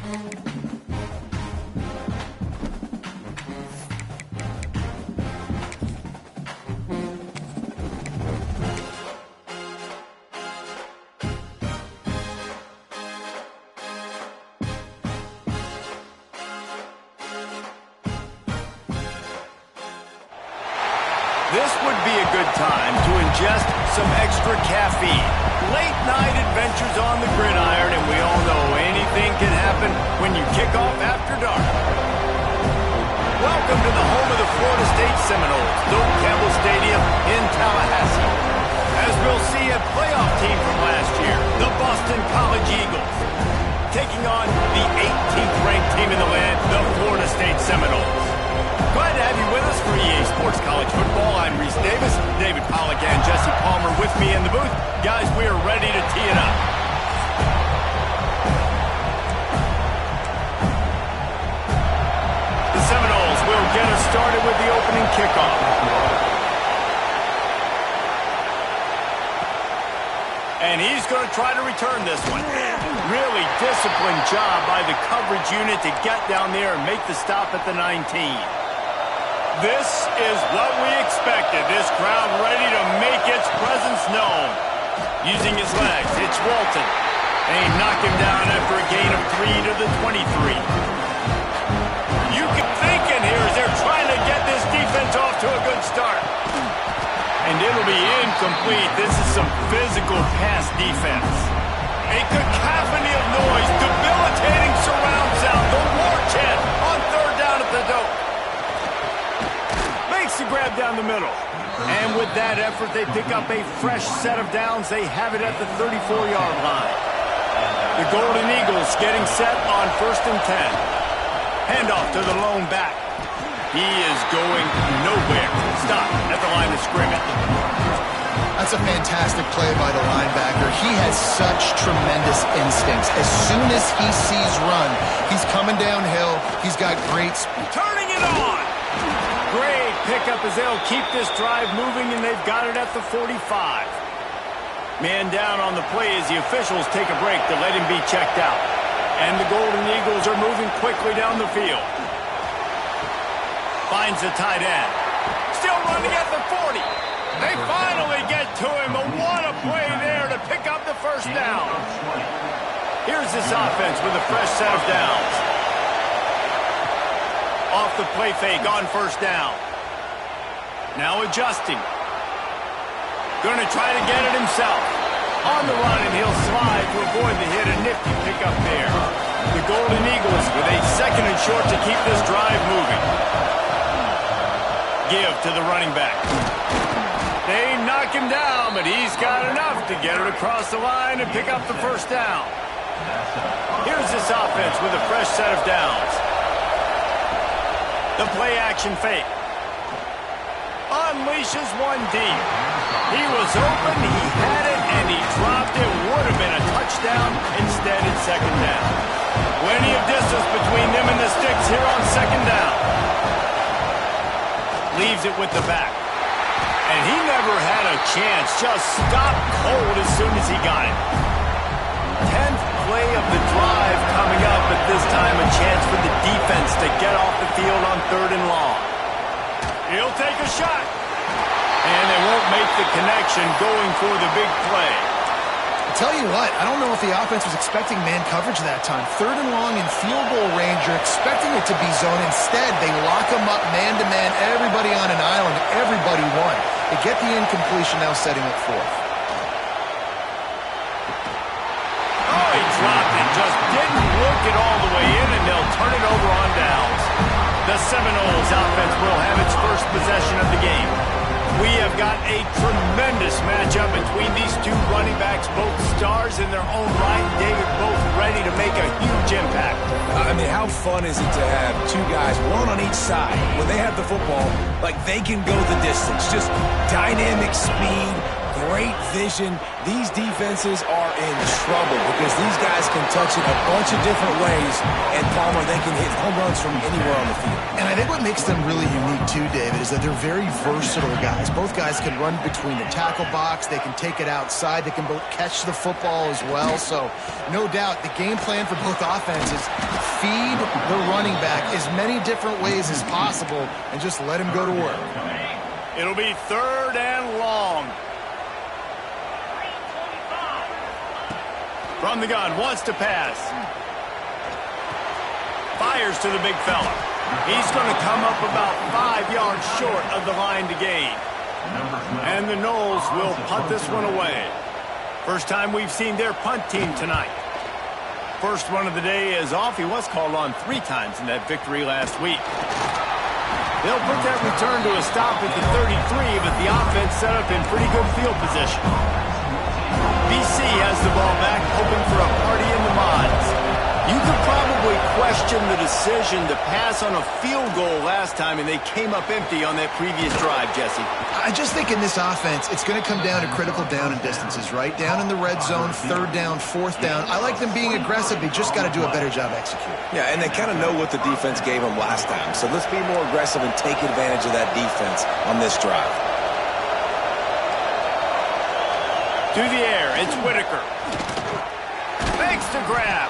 This would be a good time to ingest some extra caffeine. Late night adventures on the gridiron, and we all know anything can happen when you kick off after dark. Welcome to the home of the Florida State Seminoles, Doak Campbell Stadium in Tallahassee. As we'll see, a playoff team from last year, the Boston College Eagles, taking on the 18th ranked team in the land, the Florida State Seminoles. Glad to have you with us for EA Sports College Football. I'm Reese Davis, David Pollack and Jesse Palmer with me in the booth. Guys, we are ready to tee it up. The Seminoles will get us started with the opening kickoff. And he's going to try to return this one. Really disciplined job by the coverage unit to get down there and make the stop at the 19. This is what we expected. This crowd ready to make its presence known. Using his legs, it's Walton. They knock him down after a gain of 3 to the 23. You can think in here as they're trying to get this defense off to a good start. And it'll be incomplete. This is some physical pass defense. A cacophony of noise, debilitating surround sound. The war chant on third down at the Doak. To grab down the middle. And with that effort, they pick up a fresh set of downs. They have it at the 34-yard line. The Golden Eagles getting set on 1st and 10. Handoff to the lone back. He is going nowhere. Stop at the line of scrimmage. That's a fantastic play by the linebacker. He has such tremendous instincts. As soon as he sees run, he's coming downhill. He's got great speed. Turning it on. Great pickup as they'll keep this drive moving, and they've got it at the 45. Man down on the play as the officials take a break to let him be checked out. And the Golden Eagles are moving quickly down the field. Finds the tight end. Still running at the 40. They finally get to him, but what a play there to pick up the first down. Here's this offense with a fresh set of downs. Off the play fake on 1st down. Now adjusting. Going to try to get it himself. On the run, and he'll slide to avoid the hit. A nifty pickup there. The Golden Eagles with a 2nd and short to keep this drive moving. Give to the running back. They knock him down, but he's got enough to get it across the line and pick up the first down. Here's this offense with a fresh set of downs. The play-action fake. Unleashes one deep. He was open, he had it, and he dropped it. Would have been a touchdown. Instead, it's 2nd down. Plenty of distance between them and the sticks here on 2nd down. Leaves it with the back. And he never had a chance. Just stopped cold as soon as he got it. 10th play of the drive coming up, but this time a chance for the defense to get off the field on 3rd and long. He'll take a shot. And they won't make the connection going for the big play. I'll tell you what, I don't know if the offense was expecting man coverage that time. 3rd and long in field goal range, you're expecting it to be zone. Instead, they lock him up man-to-man, everybody on an island, everybody won. They get the incompletion, now setting up 4th. Oh, he dropped it, just didn't look it all the way in, and they'll turn it over on downs. The Seminoles offense will have its first possession of the game. We have got a tremendous matchup between these two running backs, both stars in their own right. David, both ready to make a huge impact. I mean, how fun is it to have two guys, one on each side, when they have the football, like they can go the distance. Just dynamic speed, great vision. These defenses are in trouble because these guys can touch it a bunch of different ways, and Palmer, they can hit home runs from anywhere on the field. And I think what makes them really unique too, David, is that they're very versatile guys. Both guys can run between the tackle box. They can take it outside. They can both catch the football as well. So no doubt the game plan for both offenses, feed the running back as many different ways as possible and just let him go to work. It'll be 3rd and long. From the gun, wants to pass. Fires to the big fella. He's going to come up about 5 yards short of the line to gain. And the Noles will punt this one away. First time we've seen their punt team tonight. First one of the day is off. He was called on 3 times in that victory last week. They'll put that return to a stop at the 33, but the offense set up in pretty good field position. BC has the ball back, hoping for a party in the mods. You could probably question the decision to pass on a field goal last time, and they came up empty on that previous drive, Jesse. I just think in this offense, it's going to come down to critical down and distances, right? Down in the red zone, 3rd down, 4th down. I like them being aggressive. They just got to do a better job executing. Yeah, and they kind of know what the defense gave them last time. So let's be more aggressive and take advantage of that defense on this drive. To the air, it's Whitaker. Makes the grab.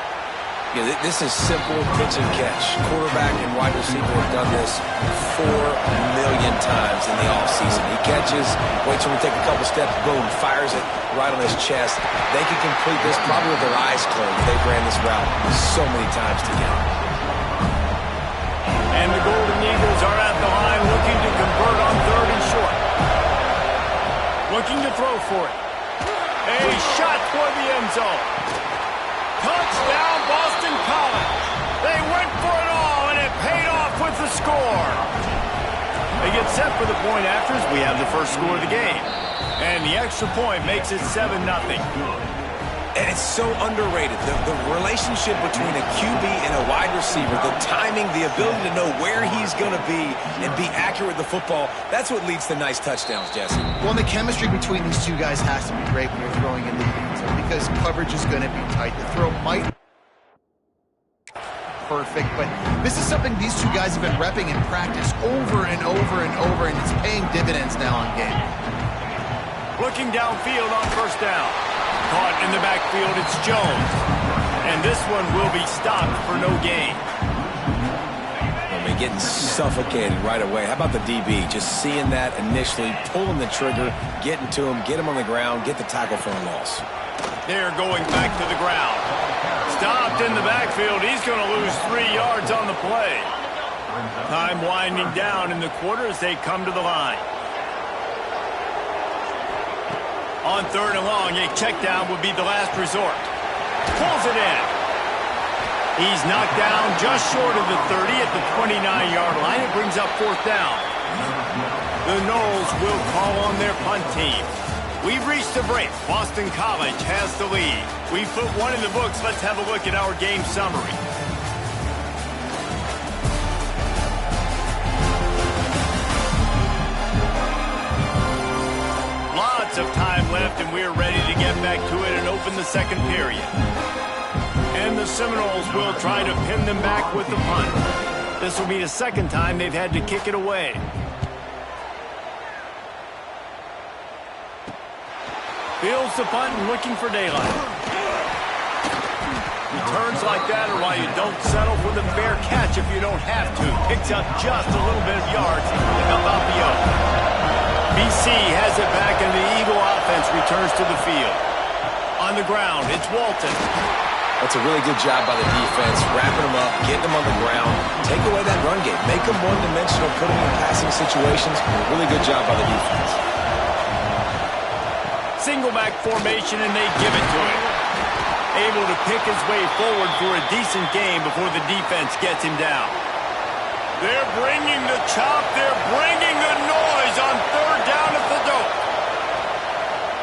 Yeah, this is simple pitch and catch. Quarterback and wide receiver have done this 4 million times in the offseason. He catches, waits for him to take a couple steps, boom, fires it right on his chest. They can complete this probably with their eyes closed. They've ran this route so many times together. And the Golden Eagles are at the line looking to convert on 3rd and short. Looking to throw for it. A shot toward the end zone. Touchdown, Boston College. They went for it all, and it paid off with the score. They get set for the point afters. We have the first score of the game. And the extra point makes it 7-0. And it's so underrated. The relationship between a QB and a wide receiver, the timing, the ability to know where he's going to be and be accurate with the football, that's what leads to nice touchdowns, Jesse. Well, and the chemistry between these two guys has to be great when you're throwing in the end zone because coverage is going to be tight. The throw might perfect, but this is something these two guys have been repping in practice over and over and over, and it's paying dividends now on game. Looking downfield on 1st down. Caught in the backfield, it's Jones. And this one will be stopped for no gain. I mean, getting suffocated right away. How about the DB? Just seeing that initially, pulling the trigger, getting to him, get him on the ground, get the tackle for a loss. They're going back to the ground. Stopped in the backfield. He's going to lose 3 yards on the play. Time winding down in the quarter as they come to the line. On 3rd and long, a check down would be the last resort. Pulls it in. He's knocked down just short of the 30 at the 29-yard line. It brings up 4th down. The Noles will call on their punt team. We've reached the break. Boston College has the lead. We've put one in the books. Let's have a look at our game summary. Lots of time left, and we're ready to get back to it and open the second period. And the Seminoles will try to pin them back with the punt. This will be the 2nd time they've had to kick it away. Fields the punt and looking for daylight. Returns like that are why you don't settle for the fair catch if you don't have to. Picks up just a little bit of yards to help out the yoke. BC has it back, and the Eagle offense returns to the field. On the ground, it's Walton. That's a really good job by the defense, wrapping them up, getting them on the ground, take away that run game, make them one-dimensional, put them in passing situations. Really good job by the defense. Single back formation, and they give it to him. Able to pick his way forward for a decent game before the defense gets him down. They're bringing the chop. They're bringing the noise on 3rd down at the dope.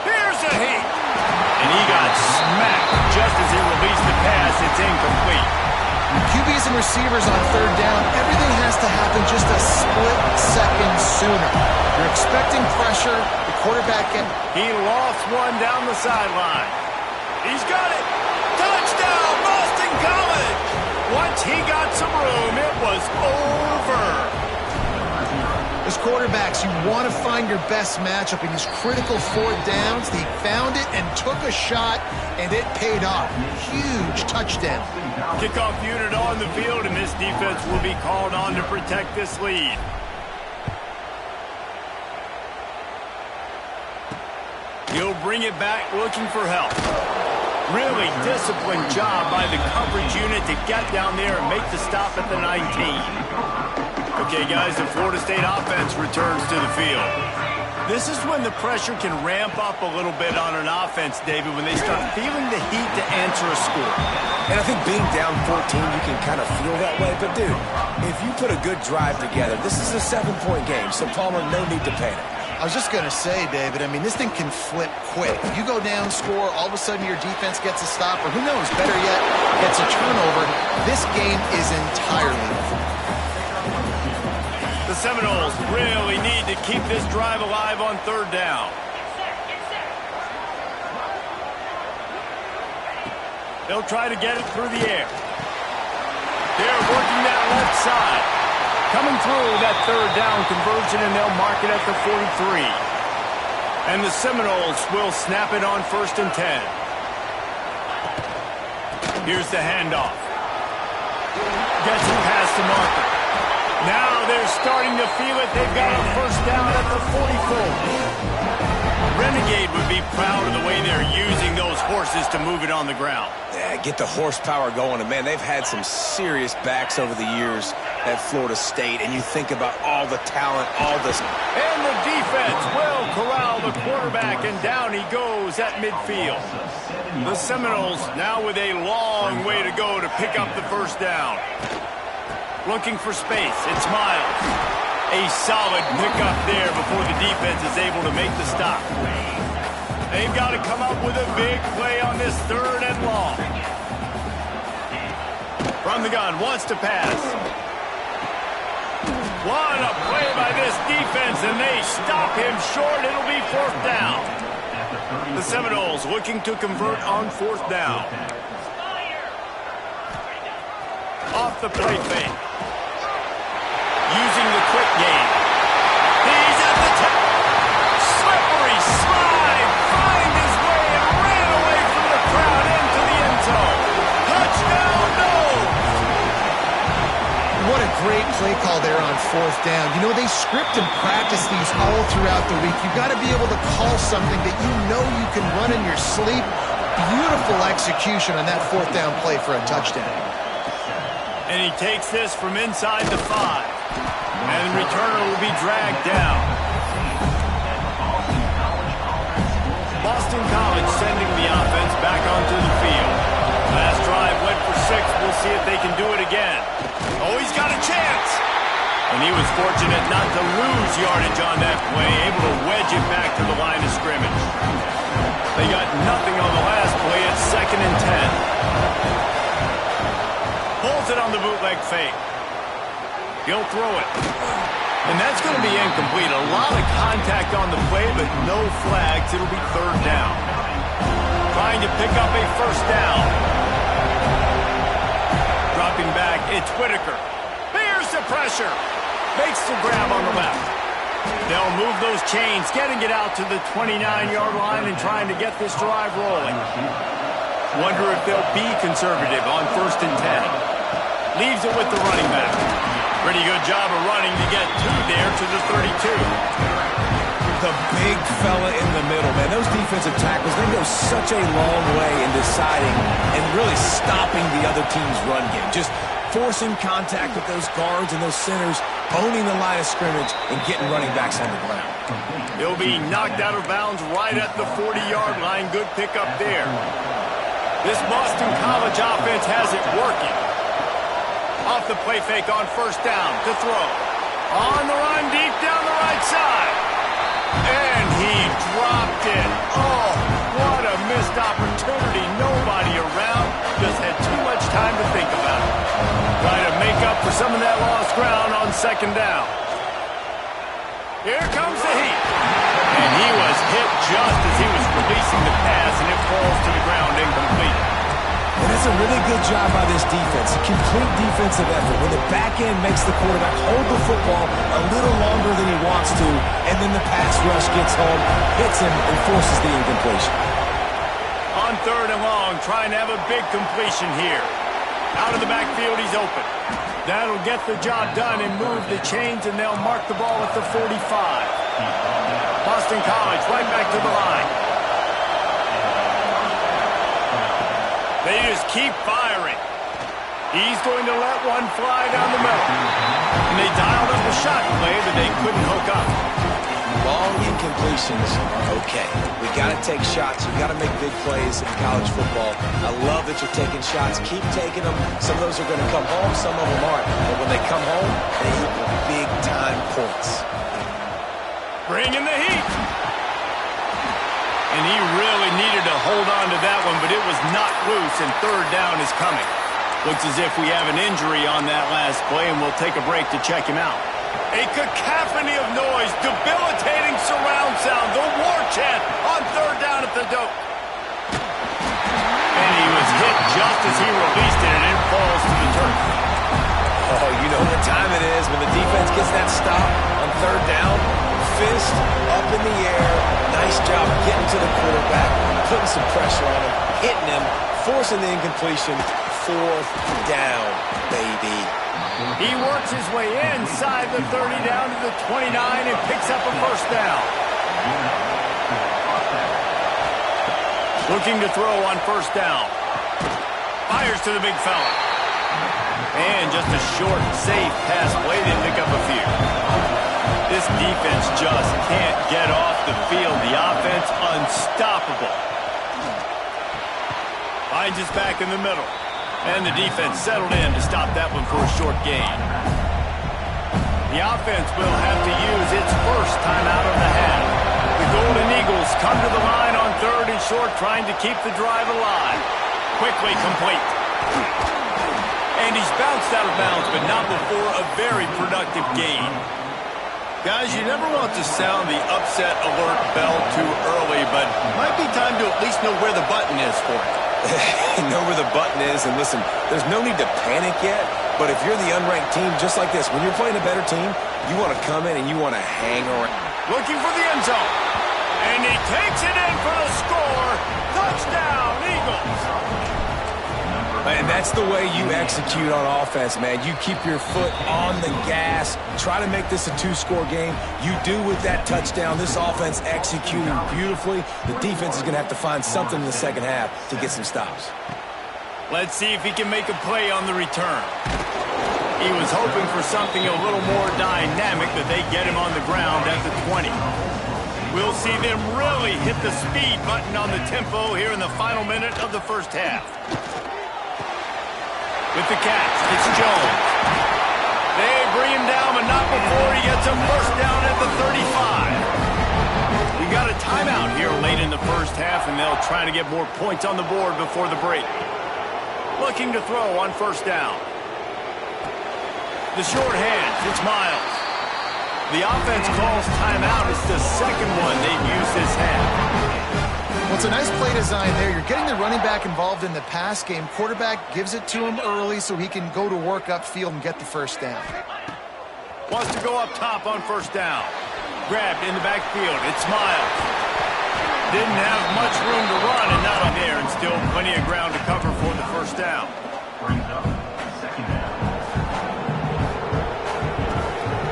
Here's a hit. And he got smacked just as he released the pass. It's incomplete. QBs and receivers on 3rd down, everything has to happen just a split second sooner. You're expecting pressure. The quarterback He lost one down the sideline. He's got it. Touchdown, Boston College. Once he got some room, it was over. As quarterbacks, you want to find your best matchup in these critical fourth downs. He found it and took a shot, and it paid off. Huge touchdown. Kickoff unit on the field, and this defense will be called on to protect this lead. He'll bring it back looking for help. Really disciplined job by the coverage unit to get down there and make the stop at the 19. Okay, guys, the Florida State offense returns to the field. This is when the pressure can ramp up a little bit on an offense, David, when they start feeling the heat to answer a score. And I think being down 14, you can kind of feel that way. But, dude, if you put a good drive together, this is a 7-point game, so Palmer, no need to panic. I was just going to say, David, I mean, this thing can flip quick. You go down, score, all of a sudden your defense gets a stop, or who knows, better yet, gets a turnover. This game is entirely different. The Seminoles really need to keep this drive alive on third down. They'll try to get it through the air. They're working that left side. Coming through that third down conversion, and they'll mark it at the 43. And the Seminoles will snap it on 1st and 10. Here's the handoff. Gets it past the marker. Now they're starting to feel it. They've got a first down at the 44. Renegade would be proud of the way they're using those horses to move it on the ground. Yeah, get the horsepower going. And, man, they've had some serious backs over the years at Florida State. And you think about all the talent, all this. And the defense will corral the quarterback, and down he goes at midfield. The Seminoles now with a long way to go to pick up the first down. Looking for space. It's Miles. A solid pickup there before the defense is able to make the stop. They've got to come up with a big play on this 3rd and long. From the gun, wants to pass. What a play by this defense, and they stop him short. It'll be 4th down. The Seminoles looking to convert on 4th down. Off the play fake. Using the quick game. He's at the top. Slippery slide. Find his way and ran away from the crowd into the end zone. Touchdown, no! What a great play call there on 4th down. You know, they script and practice these all throughout the week. You've got to be able to call something that you know you can run in your sleep. Beautiful execution on that 4th down play for a touchdown. And he takes this from inside the 5. And the returner will be dragged down. Boston College sending the offense back onto the field. Last drive went for 6. We'll see if they can do it again. Oh, he's got a chance. And he was fortunate not to lose yardage on that play, able to wedge it back to the line of scrimmage. They got nothing on the last play at 2nd and 10. Pulls it on the bootleg fake. He'll throw it. And that's going to be incomplete. A lot of contact on the play, but no flags. It'll be 3rd down. Trying to pick up a first down. Dropping back, it's Whitaker. Here's the pressure. Makes the grab on the left. They'll move those chains, getting it out to the 29-yard line and trying to get this drive rolling. Wonder if they'll be conservative on 1st and 10. Leaves it with the running back. Pretty good job of running to get 2 there to the 32. The big fella in the middle, man. Those defensive tackles, they go such a long way in deciding and really stopping the other team's run game. Just forcing contact with those guards and those centers, owning the line of scrimmage, and getting running backs on the ground. He'll be knocked out of bounds right at the 40-yard line. Good pickup there. This Boston College offense has it working. Off the play fake on 1st down to throw. On the run deep down the right side. And he dropped it. Oh, what a missed opportunity. Nobody around. Just had too much time to think about it. Trying to make up for some of that lost ground on 2nd down. Here comes the heat. And he was hit just as he was releasing the pass, and it falls to the ground incomplete. And it's a really good job by this defense, a complete defensive effort. When the back end makes the quarterback hold the football a little longer than he wants to, and then the pass rush gets home, hits him, and forces the incompletion. On 3rd and long, trying to have a big completion here. Out of the backfield, he's open. That'll get the job done and move the chains, and they'll mark the ball at the 45. Boston College right back to the line. They just keep firing. He's going to let one fly down the middle. And they dialed up a shot play, but they couldn't hook up. Long incompletions are okay. We got to take shots. You got to make big plays in college football. I love that you're taking shots. Keep taking them. Some of those are going to come home. Some of them aren't. But when they come home, they equal big-time points. Bringing the heat. And he really needed to hold on to that one, but it was not loose, and 3rd down is coming. Looks as if we have an injury on that last play, and we'll take a break to check him out. A cacophony of noise, debilitating surround sound, the war chant on 3rd down at the dope. And he was hit just as he released it, and it falls to the turf. Oh, you know what time it is when the defense gets that stop on 3rd down. Fist up in the air. Nice job getting to the quarterback, putting some pressure on him, hitting him, forcing the incompletion. 4th down, baby. He works his way inside the 30 down to the 29 and picks up a 1st down. Looking to throw on 1st down. Fires to the big fella. And just a short, safe pass play. They pick up a few. This defense just can't get off the field. The offense unstoppable. Finds his back in the middle. And the defense settled in to stop that one for a short gain. The offense will have to use its first timeout of the half. The Golden Eagles come to the line on 3rd and short, trying to keep the drive alive. Quickly complete. And he's bounced out of bounds, but not before a very productive gain. Guys, you never want to sound the upset alert bell too early, but might be time to at least know where the button is for it. Know where the button is, and listen, there's no need to panic yet, but if you're the unranked team, just like this, when you're playing a better team, you want to come in and you want to hang around. Looking for the end zone. And he takes it in for the score. Touchdown, Eagles. And that's the way you execute on offense, man. You keep your foot on the gas. Try to make this a 2-score game. You do with that touchdown. This offense executing beautifully. The defense is going to have to find something in the second half to get some stops. Let's see if he can make a play on the return. He was hoping for something a little more dynamic, but they get him on the ground at the 20. We'll see them really hit the speed button on the tempo here in the final minute of the 1st half. With the catch, it's Jones. They bring him down, but not before he gets a 1st down at the 35. We got a timeout here late in the 1st half, and they'll try to get more points on the board before the break. Looking to throw on 1st down. The short hands, it's Miles. The offense calls timeout. It's the second one they've used this half. Well, it's a nice play design there. You're getting the running back involved in the pass game. Quarterback gives it to him early so he can go to work upfield and get the 1st down. Wants to go up top on 1st down. Grabbed in the backfield. It's Miles. Didn't have much room to run and not on there, and still plenty of ground to cover for the 1st down.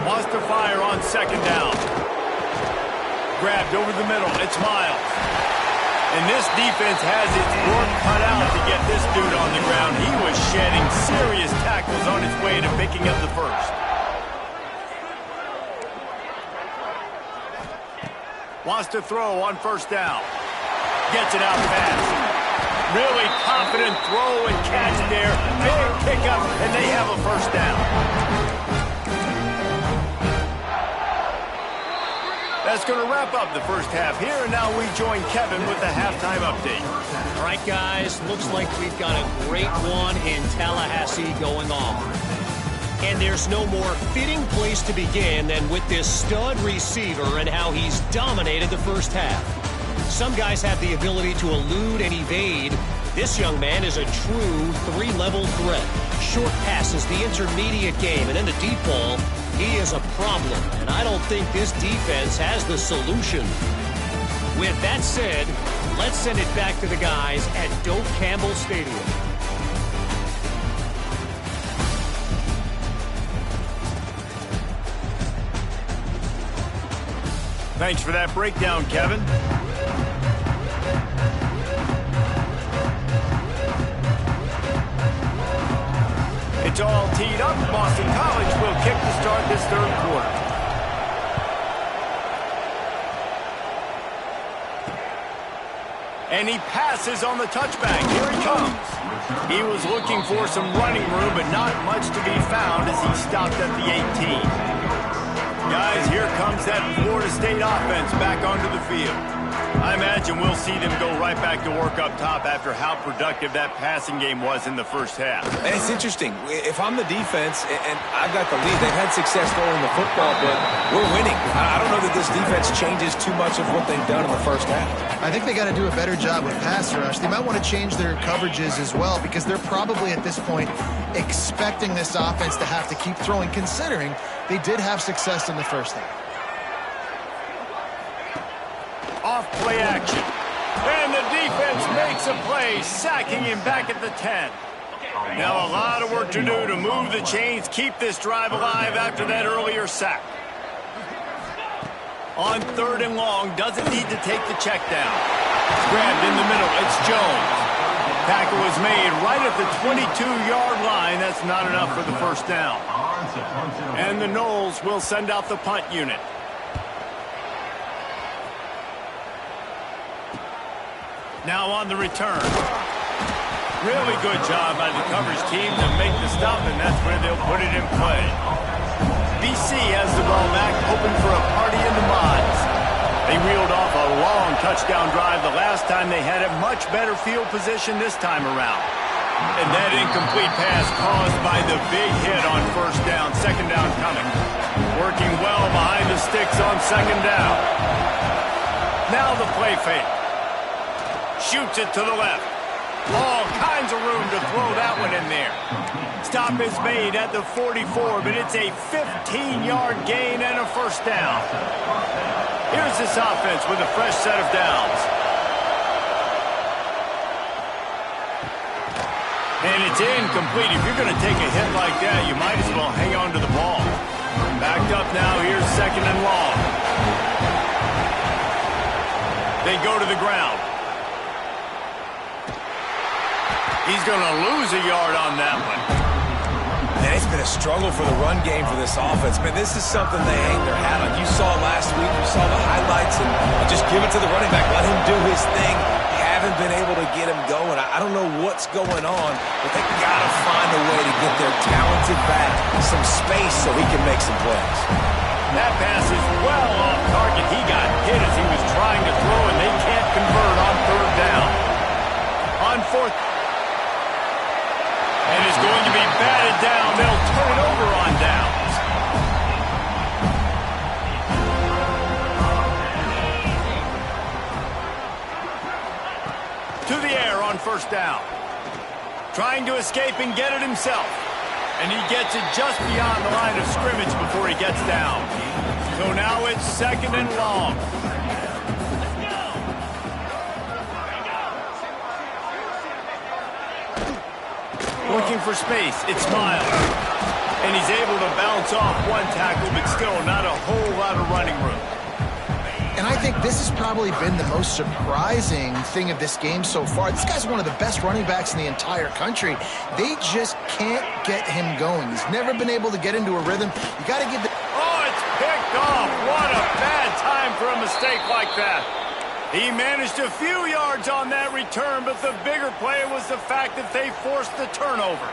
Wants to fire on 2nd down. Grabbed over the middle. It's Miles. And this defense has its work cut out to get this dude on the ground. He was shedding serious tackles on his way to picking up the 1st. Wants to throw on 1st down. Gets it out fast. Really confident throw and catch there. Big pickup, and they have a 1st down. That's going to wrap up the 1st half here, and now we join Kevin with the halftime update. All right, guys, looks like we've got a great one in Tallahassee going on. And there's no more fitting place to begin than with this stud receiver and how he's dominated the 1st half. Some guys have the ability to elude and evade. This This young man is a true three-level threat. Short passes, the intermediate game, and then the deep ball. He is a problem, and I don't think this defense has the solution. With that said, let's send it back to the guys at Doak Campbell Stadium. Thanks for that breakdown, Kevin. It's all teed up. Boston College will kick to start this third quarter. And he passes on the touchback. Here he comes. He was looking for some running room, but not much to be found as he stopped at the 18. Guys, here comes that Florida State offense back onto the field. I imagine we'll see them go right back to work up top after how productive that passing game was in the first half. And it's interesting. If I'm the defense and I've got the lead, they've had success throwing the football, but we're winning. I don't know that this defense changes too much of what they've done in the first half. I think they got to do a better job with pass rush. They might want to change their coverages as well because they're probably at this point expecting this offense to have to keep throwing, considering they did have success in the first half. Off play action. And the defense makes a play, sacking him back at the 10. Now a lot of work to do to move the chains, keep this drive alive after that earlier sack. On third and long, doesn't need to take the check down. Grabbed in the middle, it's Jones. Tackle is made right at the 22-yard line. That's not enough for the first down. And the Noles will send out the punt unit. Now on the return. Really good job by the coverage team to make the stop, and that's where they'll put it in play. BC has the ball back, hoping for a party in the mods. They reeled off a long touchdown drive the last time. They had a much better field position this time around. And that incomplete pass caused by the big hit on first down. Second down coming. Working well behind the sticks on second down. Now the play fake. Shoots it to the left. All kinds of room to throw that one in there. Stop is made at the 44, but it's a 15-yard gain and a first down. Here's this offense with a fresh set of downs. And it's incomplete. If you're going to take a hit like that, you might as well hang on to the ball. Backed up now. Here's second and long. They go to the ground. He's going to lose a yard on that one. Man, it's been a struggle for the run game for this offense. Man, this is something they hang their hat on. You saw last week, you saw the highlights, and just give it to the running back. Let him do his thing. Haven't been able to get him going. I don't know what's going on, but they got to find a way to get their talented back some space so he can make some plays. That pass is well off target. He got hit as he was trying to throw, and they can't convert on third down. On fourth. And it's going to be batted down. They'll turn it over on downs. To the air on first down. Trying to escape and get it himself. And he gets it just beyond the line of scrimmage before he gets down. So now it's second and long. Looking for space. It's Miles. And he's able to bounce off one tackle, but still not a whole lot of running room. And I think this has probably been the most surprising thing of this game so far. This guy's one of the best running backs in the entire country. They just can't get him going. He's never been able to get into a rhythm. You got to give the... Oh, it's picked off. What a bad time for a mistake like that. He managed a few yards on that return, but the bigger play was the fact that they forced the turnover.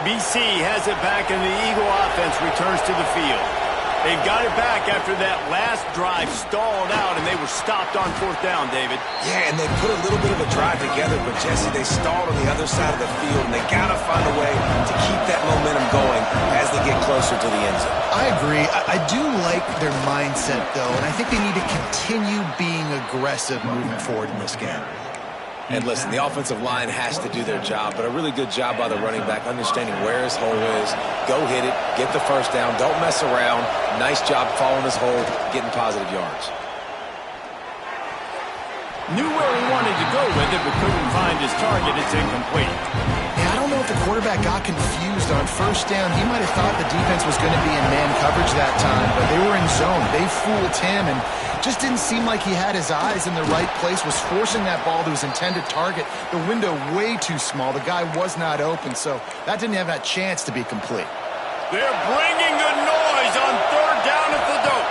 BC has it back, and the Eagle offense returns to the field. They've got it back after that last drive stalled out, and they were stopped on fourth down, David. Yeah, and they put a little bit of a drive together, but, Jesse, they stalled on the other side of the field, and they got to find a way to keep that momentum going as they get closer to the end zone. I agree. I do like their mindset, though, and I think they need to continue being aggressive moving forward in this game. And listen, the offensive line has to do their job, but a really good job by the running back understanding where his hole is. Go hit it, get the first down, don't mess around. Nice job following his hole, getting positive yards. Knew where he wanted to go with it, but couldn't find his target. It's incomplete. Yeah, I don't know if the quarterback got confused on first down. He might have thought the defense was going to be in man coverage that time, but they were in zone. They fooled him and just didn't seem like he had his eyes in the right place, was forcing that ball to his intended target. The window way too small. The guy was not open, so that didn't have that chance to be complete. They're bringing the noise on third down at the dope.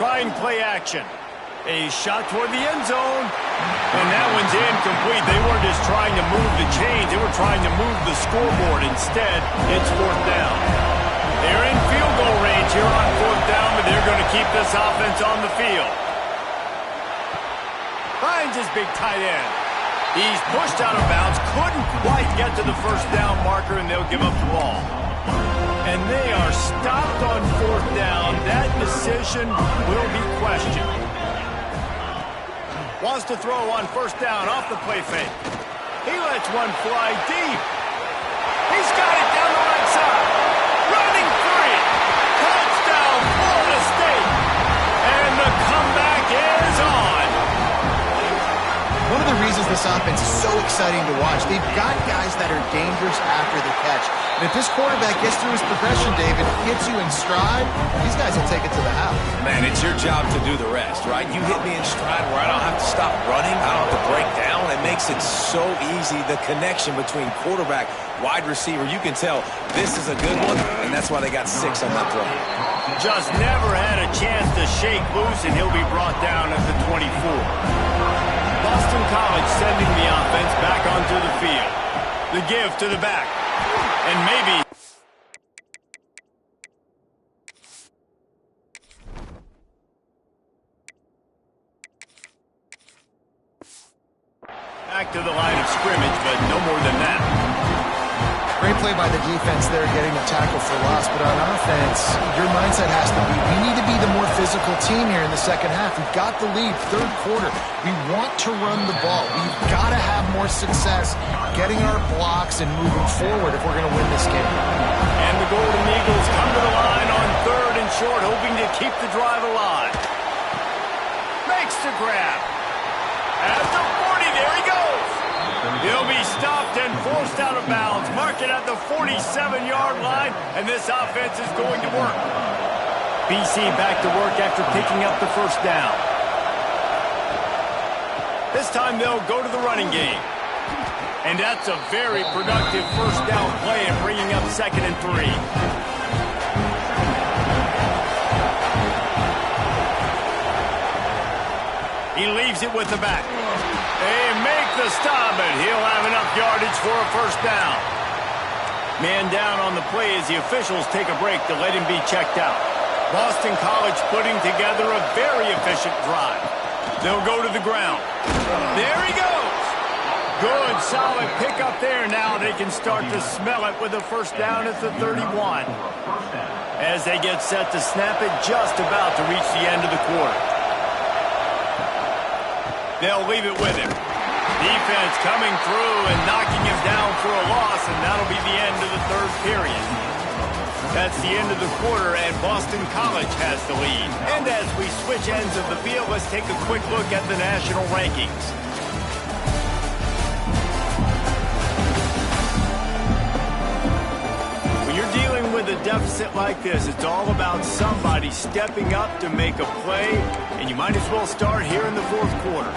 Trying play action. A shot toward the end zone. And that one's incomplete. They weren't just trying to move the chains. They were trying to move the scoreboard. Instead, it's fourth down. They're in field goal range here on fourth down, but they're going to keep this offense on the field. Finds his big tight end. He's pushed out of bounds. Couldn't quite get to the first down marker, and they'll give up the ball. And they are stopped on fourth down. That decision will be questioned. Wants to throw on first down off the play fake. He lets one fly deep. He's got it down the right side. Running free. Touchdown, Florida State. And the comeback is on. One of the reasons this offense is so exciting to watch, they've got guys that are dangerous after the catch. And if this quarterback gets through his progression, David, hits you in stride, these guys will take it to the house. Man, it's your job to do the rest, right? You hit me in stride where I don't have to stop running. I don't have to break down. It makes it so easy. The connection between quarterback, wide receiver, you can tell this is a good one, and that's why they got 6 on that throw. Just never had a chance to shake loose, and he'll be brought down at the 24. Boston College sending the offense back onto the field. The give to the back. And maybe... back to the line of scrimmage, but no more than that. Great play by the defense there, getting the tackle for loss. But on offense, your mindset has to be, we need to be the more physical team here in the second half. We've got the lead, third quarter. We want to run the ball. We've got to have more success getting our blocks and moving forward if we're going to win this game. And the Golden Eagles come to the line on third and short, hoping to keep the drive alive. Makes the grab. At the 40, there he goes. He'll be stopped and forced out of bounds. Mark it at the 47-yard line, and this offense is going to work. BC back to work after picking up the first down. This time they'll go to the running game. And that's a very productive first down play and bringing up 2nd and 3. He leaves it with the back. They make the stop, but he'll have enough yardage for a first down. Man down on the play as the officials take a break to let him be checked out. Boston College putting together a very efficient drive. They'll go to the ground. There he goes. Good, solid pickup there. Now they can start to smell it with a first down at the 31. As they get set to snap it, just about to reach the end of the quarter. They'll leave it with him. Defense coming through and knocking him down for a loss, and that'll be the end of the third period. That's the end of the quarter, and Boston College has the lead. And as we switch ends of the field, let's take a quick look at the national rankings. When you're dealing with a deficit like this, it's all about somebody stepping up to make a play, and you might as well start here in the fourth quarter.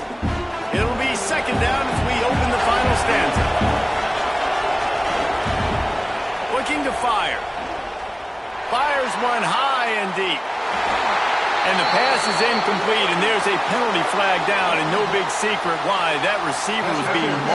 It'll be second down as we open the final stanza. Looking to fire. Fires one high and deep. And the pass is incomplete, and there's a penalty flag down, and no big secret why that receiver was being